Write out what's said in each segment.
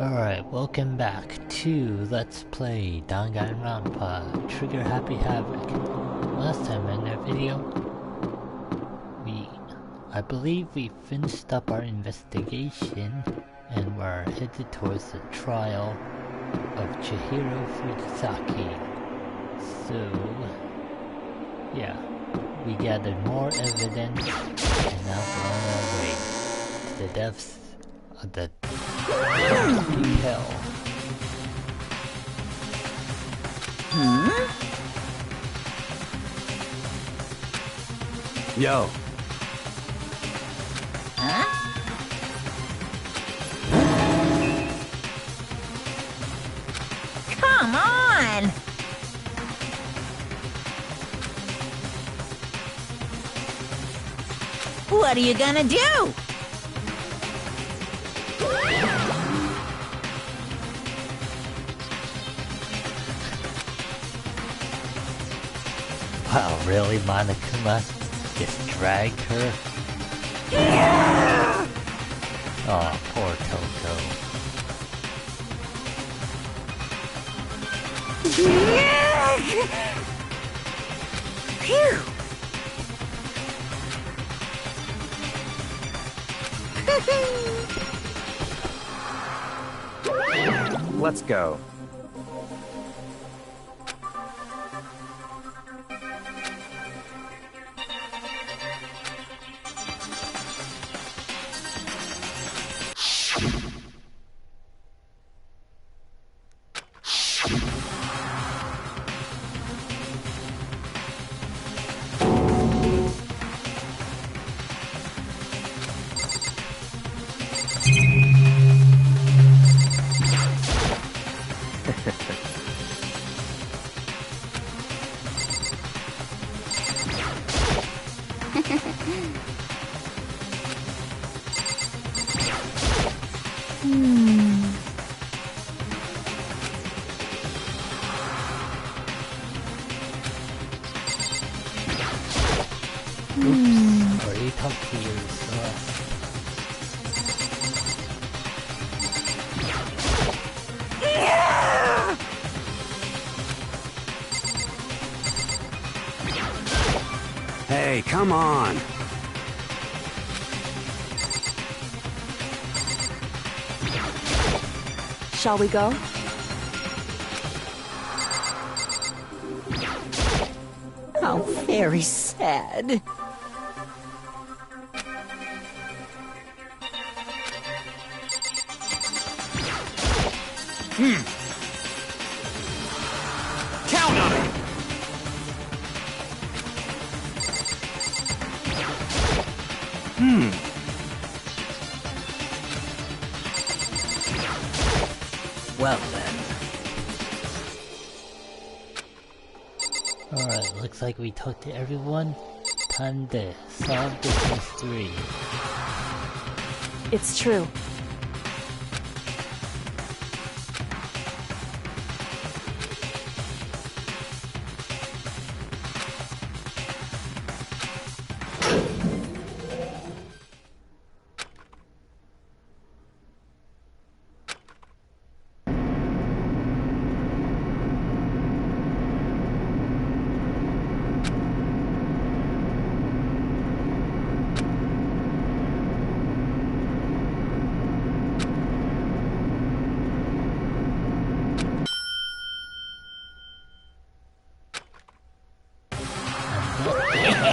Alright, welcome back to Let's Play Danganronpa Trigger Happy Havoc. Last time in our video, I believe we finished up our investigation and we're headed towards the trial of Chihiro Fujisaki. So, yeah, we gathered more evidence and now we're on our way to the depths of the fucking hell. Yo. Huh? Come on! What are you gonna do? Wow, really, Monokuma? Just drag her? Oh, poor Toto. Phew! Let's go. Oops, already talked to you, Hey, come on. Shall we go? How very sad. Count on it. Well then. Alright, looks like we talked to everyone. Time to solve this mystery. It's true.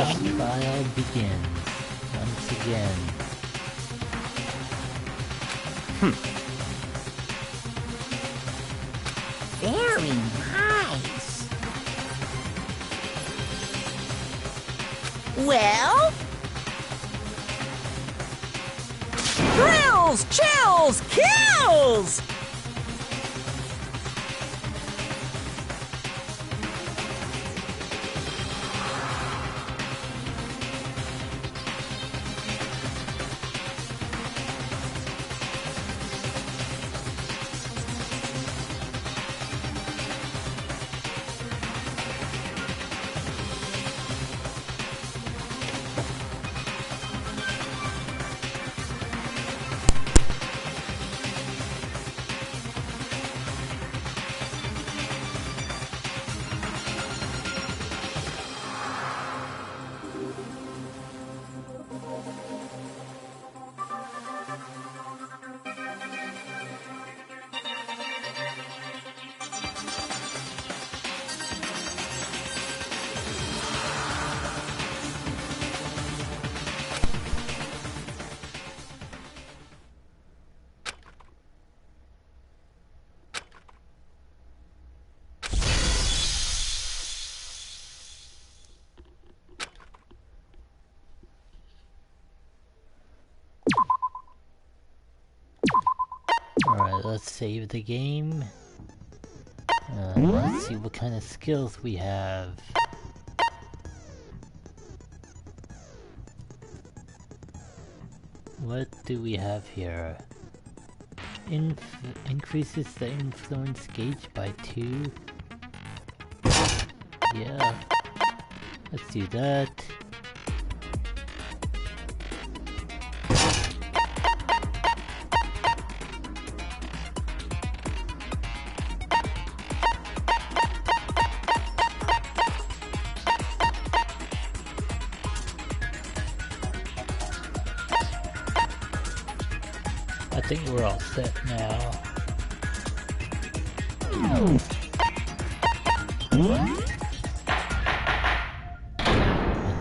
The trial begins once again. Very nice. Well? Thrills, chills, kills! Let's save the game. Let's see what kind of skills we have. What do we have here? Increases the influence gauge by 2. Yeah. Let's do that. I think we're all set now. And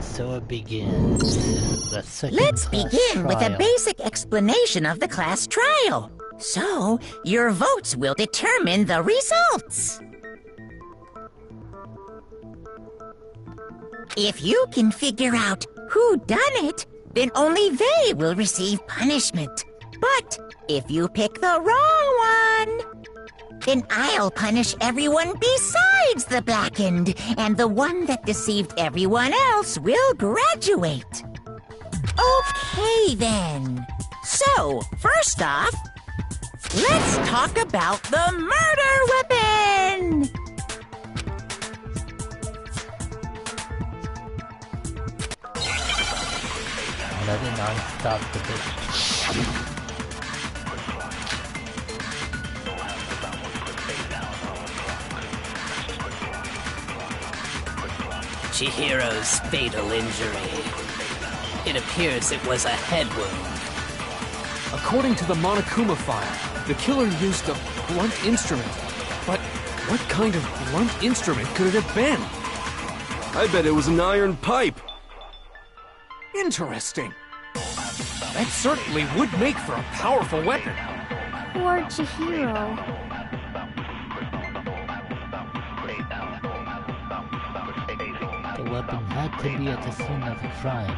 so it begins. The second Let's class begin with a trial. basic explanation of the class trial. So, your votes will determine the results. If you can figure out who done it, then only they will receive punishment. But if you pick the wrong one, then I'll punish everyone besides the blackened, and the one that deceived everyone else will graduate. Okay, then. So, first off, let's talk about the murder weapon! Another non-stop debate. Chihiro's fatal injury. It appears it was a head wound. According to the Monokuma file, the killer used a blunt instrument. But what kind of blunt instrument could it have been? I bet it was an iron pipe. Interesting. That certainly would make for a powerful weapon. Poor Chihiro. The weapon had to be at the scene of the crime.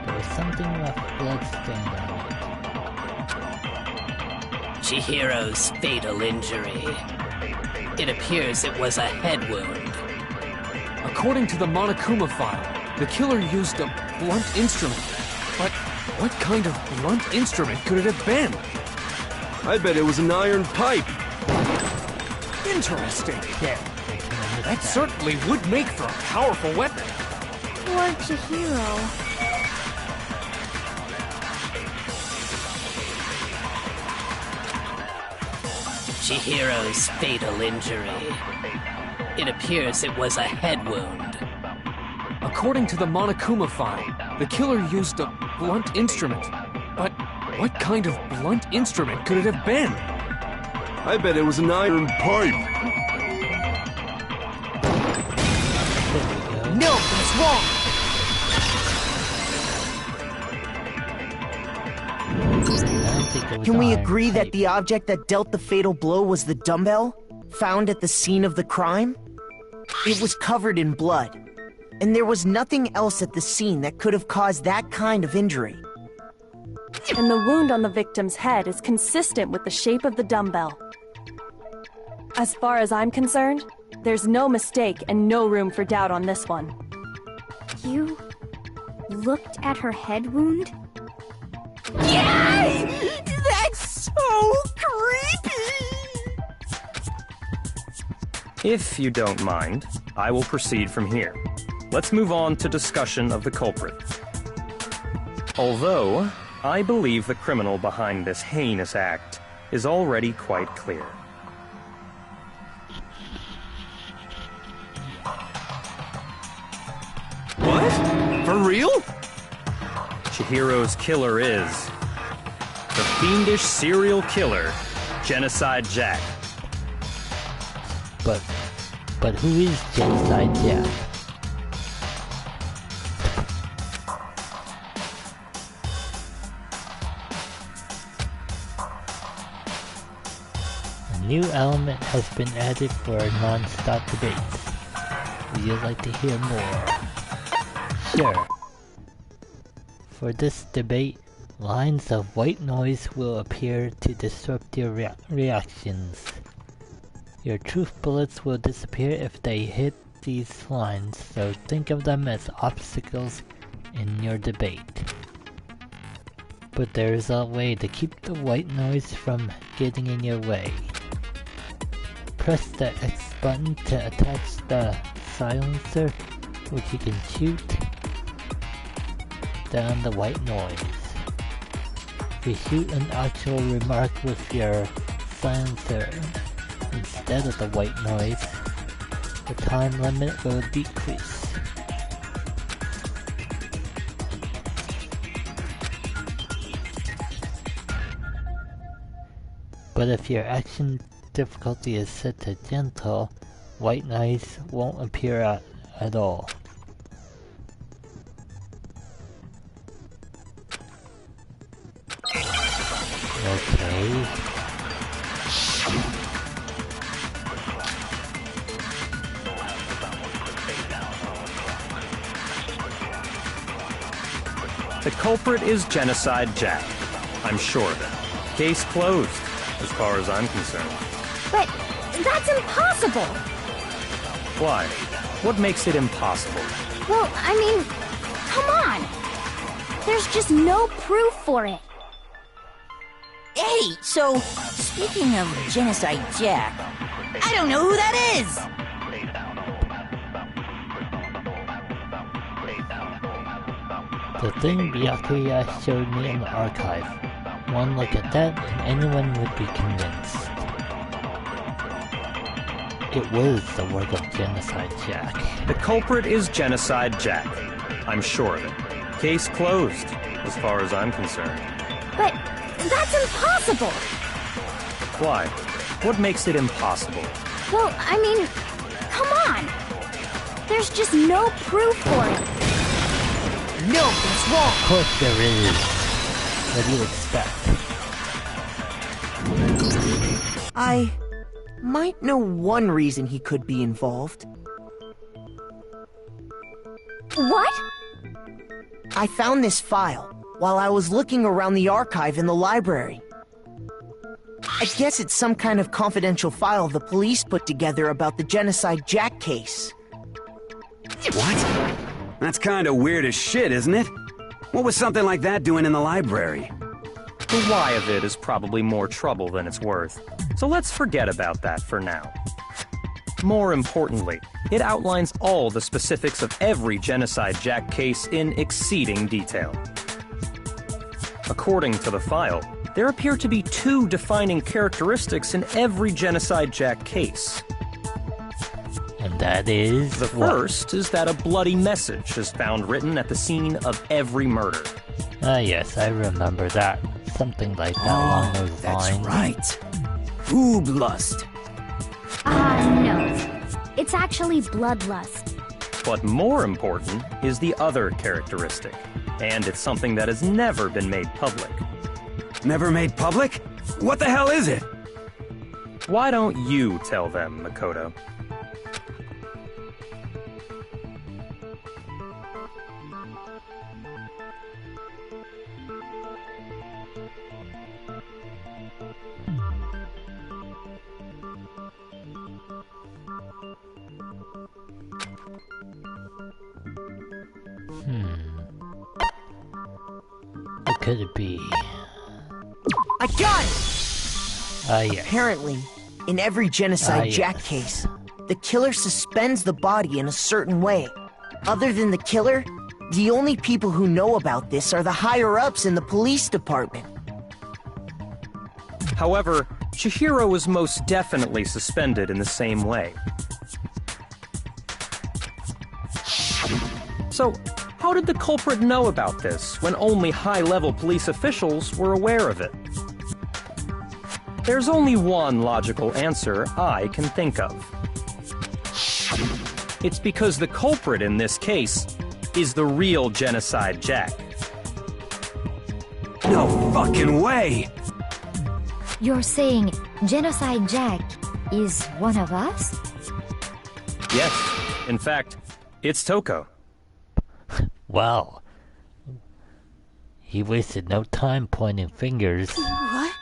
There was something rough blood stained on it. Chihiro's fatal injury. It appears it was a head wound. According to the Monokuma file, the killer used a blunt instrument. But what kind of blunt instrument could it have been? I bet it was an iron pipe. Interesting. Yeah. That certainly would make for a powerful weapon. Poor Chihiro. Chihiro's fatal injury. It appears it was a head wound. According to the Monokuma file, the killer used a blunt instrument. But what kind of blunt instrument could it have been? I bet it was an iron pipe. No, that's wrong! Can we agree that the object that dealt the fatal blow was the dumbbell, found at the scene of the crime? It was covered in blood, and there was nothing else at the scene that could have caused that kind of injury. And the wound on the victim's head is consistent with the shape of the dumbbell. As far as I'm concerned, there's no mistake and no room for doubt on this one. You looked at her head wound? Yay! That's so creepy! If you don't mind, I will proceed from here. Let's move on to discussion of the culprit. Although, I believe the criminal behind this heinous act is already quite clear. What? For real? Chihiro's killer is the fiendish serial killer, Genocide Jack. But who is Genocide Jack? A new element has been added for our non-stop debates. Would you like to hear more? Sure. For this debate, Lines of white noise will appear to disrupt your reactions. Your truth bullets will disappear if they hit these lines, so think of them as obstacles in your debate. But there is a way to keep the white noise from getting in your way. Press the X button to attach the silencer, which you can shoot down the white noise. If you shoot an actual remark with your silencer instead of the white noise, the time limit will decrease. But if your action difficulty is set to gentle, white noise won't appear at all. Okay. The culprit is Genocide Jack. I'm sure of it. Case closed, as far as I'm concerned. But that's impossible! Why? What makes it impossible? Well, I mean, come on! There's just no proof for it. Hey, so, speaking of Genocide Jack, I don't know who that is! The thing Byakuya showed me in the archive. One look at that and anyone would be convinced. It was the work of Genocide Jack. The culprit is Genocide Jack. I'm sure of it. Case closed, as far as I'm concerned. But that's impossible! Why? What makes it impossible? Well, I mean, come on! There's just no proof for it. No, that's wrong! Of course there is. What do you expect? I might know one reason he could be involved. What? I found this file while I was looking around the archive in the library. I guess it's some kind of confidential file the police put together about the Genocide Jack case. What? That's kinda weird as shit, isn't it? What was something like that doing in the library? The why of it is probably more trouble than it's worth, so let's forget about that for now. More importantly, it outlines all the specifics of every Genocide Jack case in exceeding detail. According to the file, there appear to be two defining characteristics in every Genocide Jack case. And that is... The first is that a bloody message is found written at the scene of every murder. Ah yes, I remember that. Something like that along those That's lines. right. Boob lust. No. It's actually bloodlust. But more important is the other characteristic, and it's something that has never been made public. Never made public? What the hell is it? Why don't you tell them, Makoto? What could it be? I got it! Ah yes. Apparently, in every Genocide Jack yes. case, the killer suspends the body in a certain way. Other than the killer, the only people who know about this are the higher-ups in the police department. However, Chihiro was most definitely suspended in the same way. So, how did the culprit know about this when only high-level police officials were aware of it? There's only one logical answer I can think of. It's because the culprit in this case is the real Genocide Jack. No fucking way! You're saying Genocide Jack is one of us? Yes, in fact, it's Toko. Wow. He wasted no time pointing fingers. What?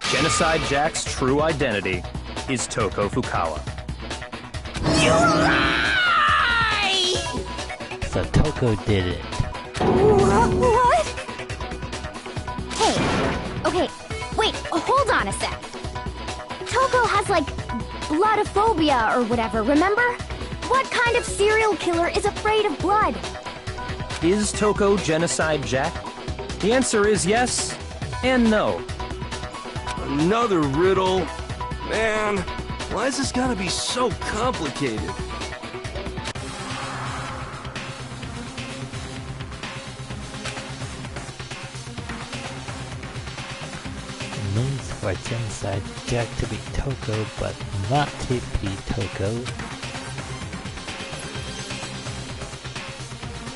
Genocide Jack's true identity is Toko Fukawa. You lie! So Toko did it. What? Hey, okay, wait, hold on a sec. Toko has, like, bloodophobia or whatever, remember? What kind of serial killer is afraid of blood? Is Toko Genocide Jack? The answer is yes and no. Another riddle? Man, why is this gotta be so complicated? It means for Genocide Jack to be Toko, but not to be Toko.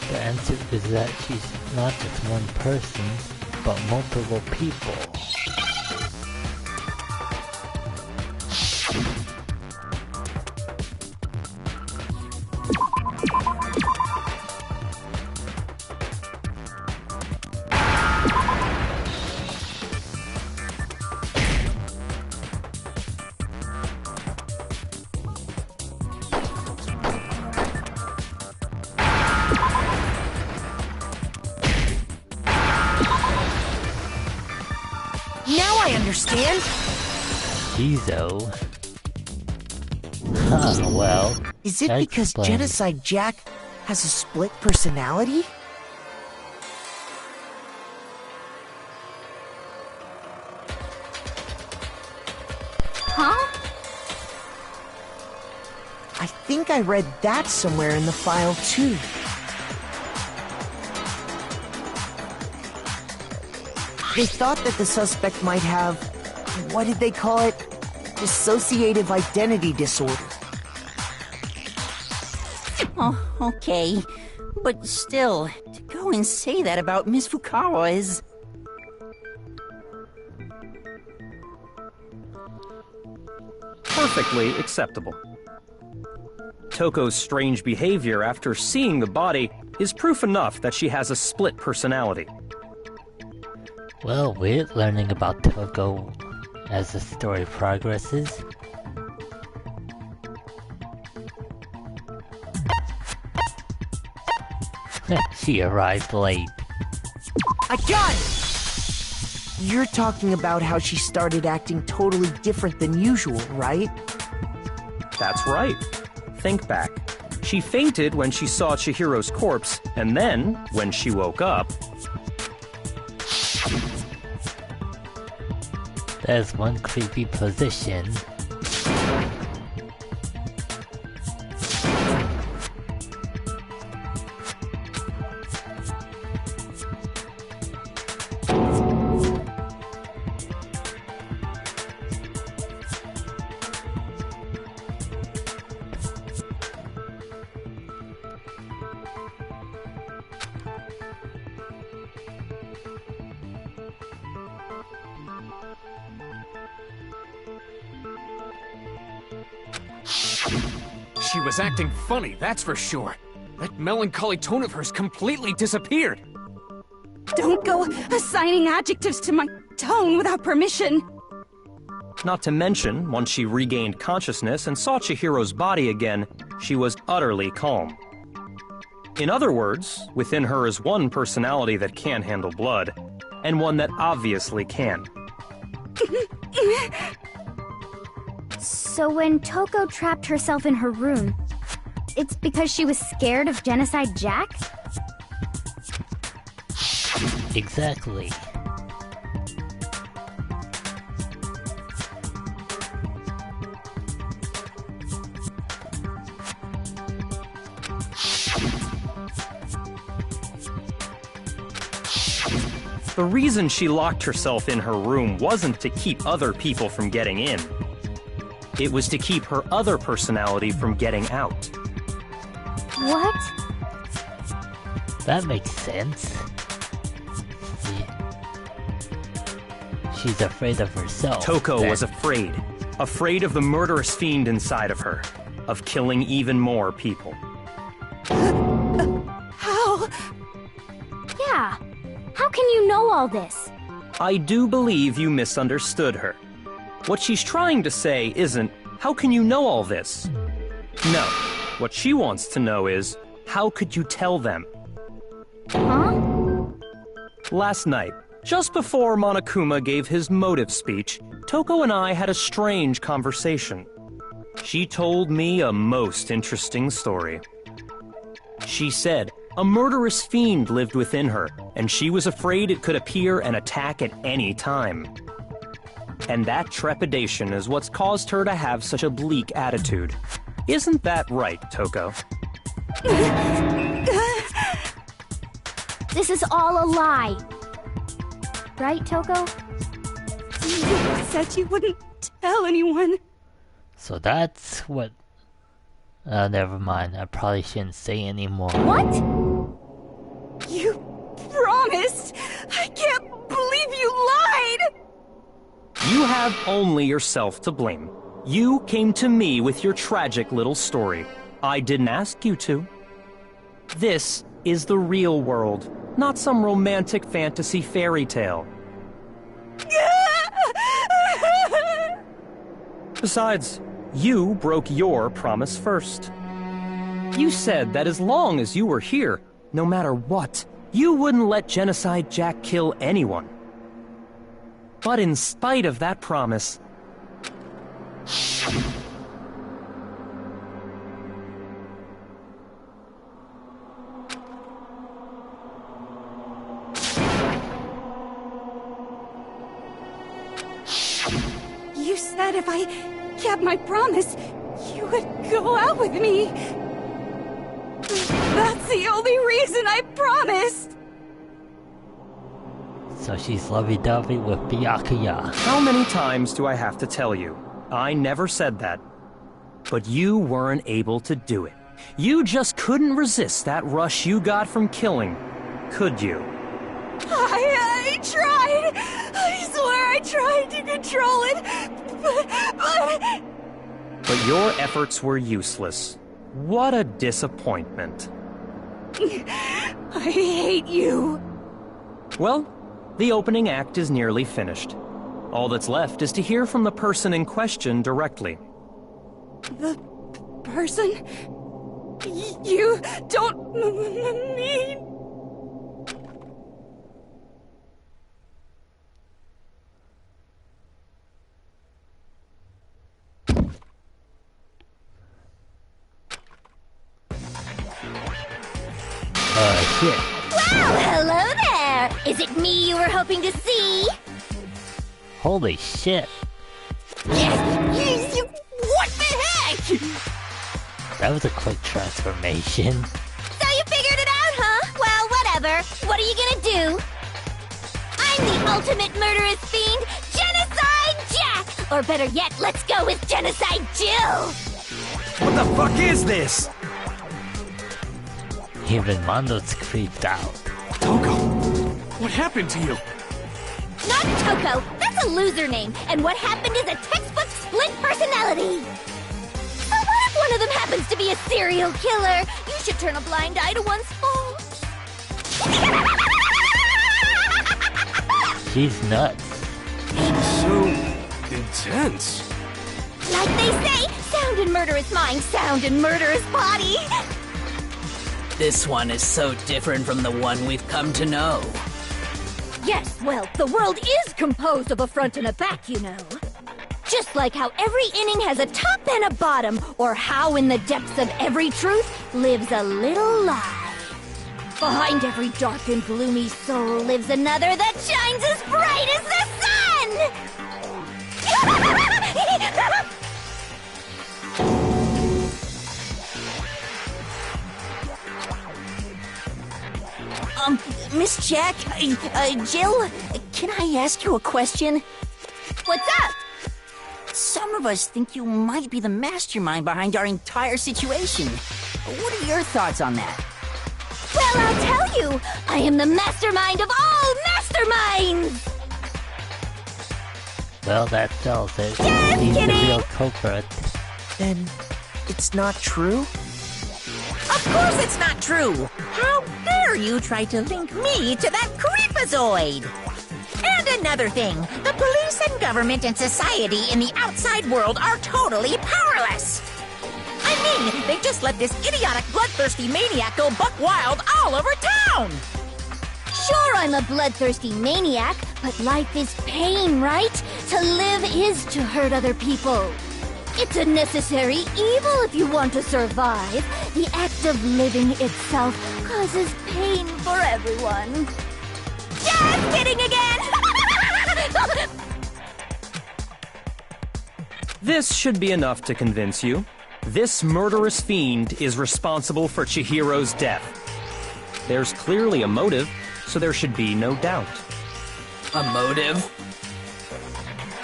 The answer is that she's not just one person, but multiple people. Now I understand. Shizo. Huh, well. Is it because explain. Genocide Jack has a split personality? Huh? I think I read that somewhere in the file too. They thought that the suspect might have, what did they call it? Dissociative identity disorder. Oh, okay. But still, to go and say that about Miss Fukawa is... Perfectly acceptable. Toko's strange behavior after seeing the body is proof enough that she has a split personality. Well, we're learning about Toko as the story progresses. She arrived late. I got it! You're talking about how she started acting totally different than usual, right? That's right. Think back. She fainted when she saw Chihiro's corpse, and then, when she woke up... There's one creepy position. She was acting funny, that's for sure. That melancholy tone of hers completely disappeared. Don't go assigning adjectives to my tone without permission. Not to mention, once she regained consciousness and saw Chihiro's body again, she was utterly calm. In other words, within her is one personality that can handle blood, and one that obviously can. So when Toko trapped herself in her room, it's because she was scared of Genocide Jack? Exactly. The reason she locked herself in her room wasn't to keep other people from getting in. It was to keep her other personality from getting out. What? That makes sense. She's afraid of herself. Toko was afraid. Afraid of the murderous fiend inside of her. Of killing even more people. How? Yeah, How can you know all this? I do believe you misunderstood her. What she's trying to say isn't, how can you know all this? No, what she wants to know is, how could you tell them? Huh? Last night, just before Monokuma gave his motive speech, Toko and I had a strange conversation. She told me a most interesting story. She said a murderous fiend lived within her, and she was afraid it could appear and attack at any time. And that trepidation is what's caused her to have such a bleak attitude. Isn't that right, Toko? This is all a lie. Right, Toko? You said you wouldn't tell anyone. So that's what... never mind. I probably shouldn't say anymore. What? You promised! I can't believe you lied! You have only yourself to blame. You came to me with your tragic little story. I didn't ask you to. This is the real world, not some romantic fantasy fairy tale. Besides, you broke your promise first. You said that as long as you were here, no matter what, you wouldn't let Genocide Jack kill anyone. But in spite of that promise... You said if I kept my promise, you would go out with me. That's the only reason I promised. So she's lovey-dovey with Byakuya. How many times do I have to tell you? I never said that. But you weren't able to do it. You just couldn't resist that rush you got from killing, could you? I tried. I swear I tried to control it, But your efforts were useless. What a disappointment. I hate you. Well, the opening act is nearly finished. All that's left is to hear from the person in question directly. The person? You don't mean... Shit. Well, hello there! Is it me you were hoping to see? Holy shit. What the heck? That was a quick transformation. So you figured it out, huh? Well, whatever. What are you gonna do? I'm the ultimate murderous fiend, Genocide Jack! Or better yet, let's go with Genocide Jill! What the fuck is this? Even Mondo's creeped out. Toko, what happened to you? Not Toko! That's a loser name, and what happened is a textbook split personality! So what if one of them happens to be a serial killer? You should turn a blind eye to one's faults. She's nuts. So intense. Like they say, sound in murderous mind, sound in murderous body! This one is so different from the one we've come to know. Yes, well, the world is composed of a front and a back, you know. Just like how every inning has a top and a bottom, or how in the depths of every truth lives a little lie. Behind every dark and gloomy soul lives another that shines as bright as the sun! Miss Jack, Jill, can I ask you a question? What's up? Some of us think you might be the mastermind behind our entire situation. What are your thoughts on that? Well, I'll tell you, I am the mastermind of all masterminds! Well, that sells it. Just He's kidding. the real culprit. Then it's not true? Of course it's not true! How dare you try to link me to that creepy trapezoid. And another thing, the police and government and society in the outside world are totally powerless. I mean, they just let this idiotic, bloodthirsty maniac go buck wild all over town. Sure, I'm a bloodthirsty maniac, but life is pain, right? To live is to hurt other people. It's a necessary evil if you want to survive. The act of living itself causes pain for everyone. Just kidding again! This should be enough to convince you. This murderous fiend is responsible for Chihiro's death. There's clearly a motive, so there should be no doubt. A motive?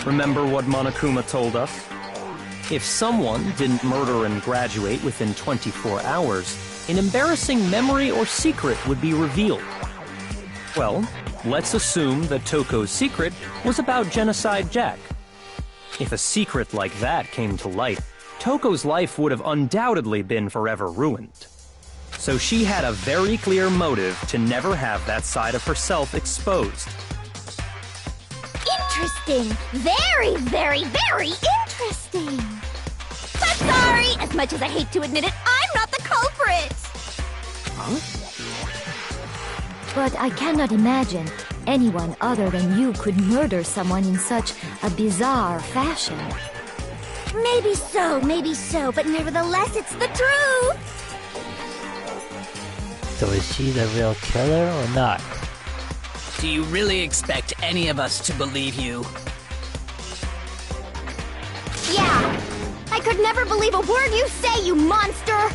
Remember what Monokuma told us? If someone didn't murder and graduate within 24 hours, an embarrassing memory or secret would be revealed. Well, let's assume that Toko's secret was about Genocide Jack. If a secret like that came to light, Toko's life would have undoubtedly been forever ruined. So she had a very clear motive to never have that side of herself exposed. Interesting. Very, very, very interesting. But sorry, as much as I hate to admit it, I'm not the culprit. Huh? But I cannot imagine anyone other than you could murder someone in such a bizarre fashion. Maybe so, but nevertheless, it's the truth. So is she the real killer or not? Do you really expect any of us to believe you? Yeah. I could never believe a word you say, you monster!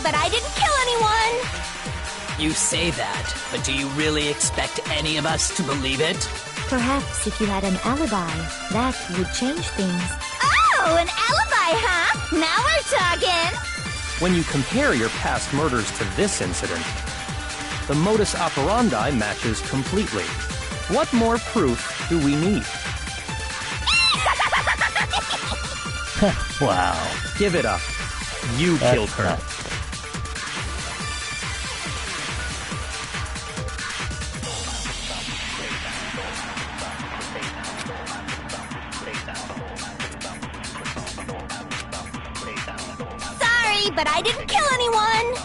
But I didn't kill anyone! You say that, but do you really expect any of us to believe it? Perhaps if you had an alibi, that would change things. Oh, an alibi, huh? Now we're talking! When you compare your past murders to this incident, the modus operandi matches completely. What more proof do we need? Wow. Give it up. You killed her. Nuts. But I didn't kill anyone!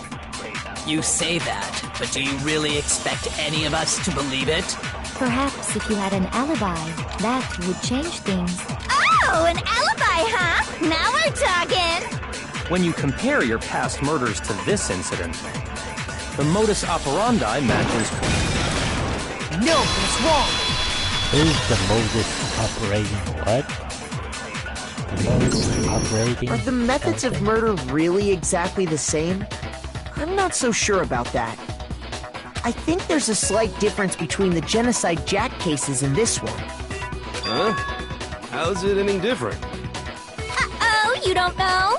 You say that, but do you really expect any of us to believe it? Perhaps if you had an alibi, that would change things. Oh, an alibi, huh? Now we're talking! When you compare your past murders to this incident, the modus operandi matches... No, that's wrong! Is the modus operating what? Operating? Are the methods of murder really exactly the same? I'm not so sure about that. I think there's a slight difference between the Genocide Jack cases and this one. Huh? How's it any different? Uh-oh, you don't know?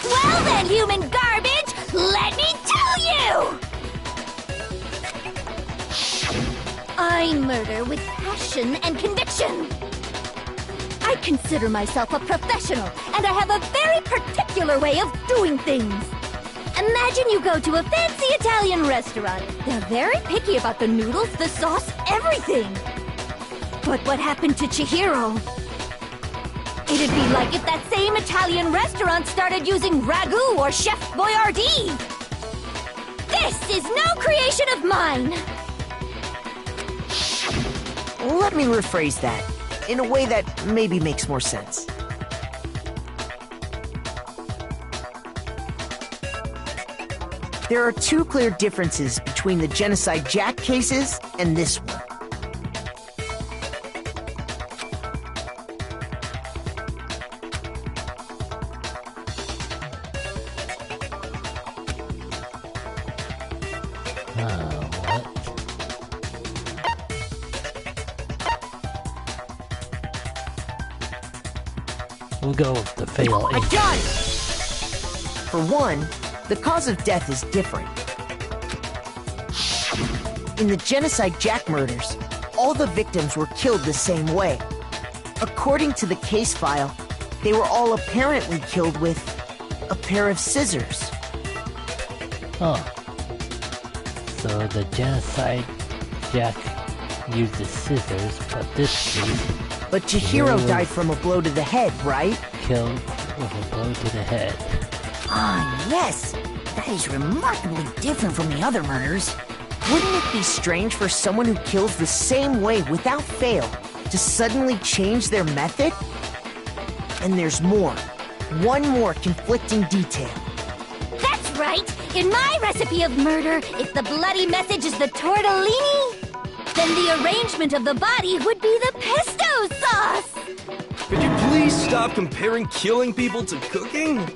Well then, human garbage, let me tell you! I murder with passion and conviction. I consider myself a professional, and I have a very particular way of doing things. Imagine you go to a fancy Italian restaurant. They're very picky about the noodles, the sauce, everything. But what happened to Chihiro? It'd be like if that same Italian restaurant started using ragu or Chef Boyardee. This is no creation of mine. Let me rephrase that in a way that maybe makes more sense. There are two clear differences between the Genocide Jack cases and this one. We'll go with the fatal I got it! For one, the cause of death is different. In the Genocide Jack murders, all the victims were killed the same way. According to the case file, they were all apparently killed with a pair of scissors. Huh. So the Genocide Jack uses scissors, but this case... But Chihiro died from a blow to the head, right? Killed with a blow to the head. Ah, yes! That is remarkably different from the other murders. Wouldn't it be strange for someone who kills the same way without fail to suddenly change their method? And there's more. One more conflicting detail. That's right! In my recipe of murder, if the bloody message is the tortellini, then the arrangement of the body would be the pesto sauce! Could you please stop comparing killing people to cooking?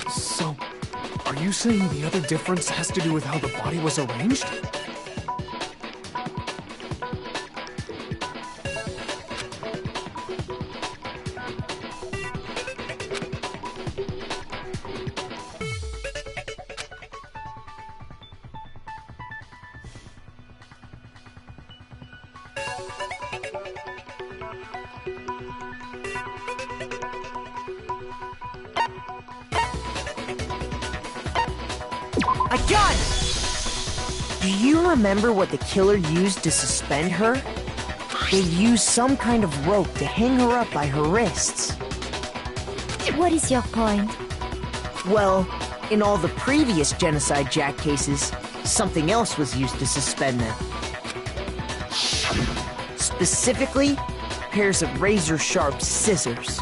So, are you saying the other difference has to do with how the body was arranged? I got it! Do you remember what the killer used to suspend her? They used some kind of rope to hang her up by her wrists. What is your point? Well, in all the previous Genocide Jack cases, something else was used to suspend them. Specifically, pairs of razor-sharp scissors.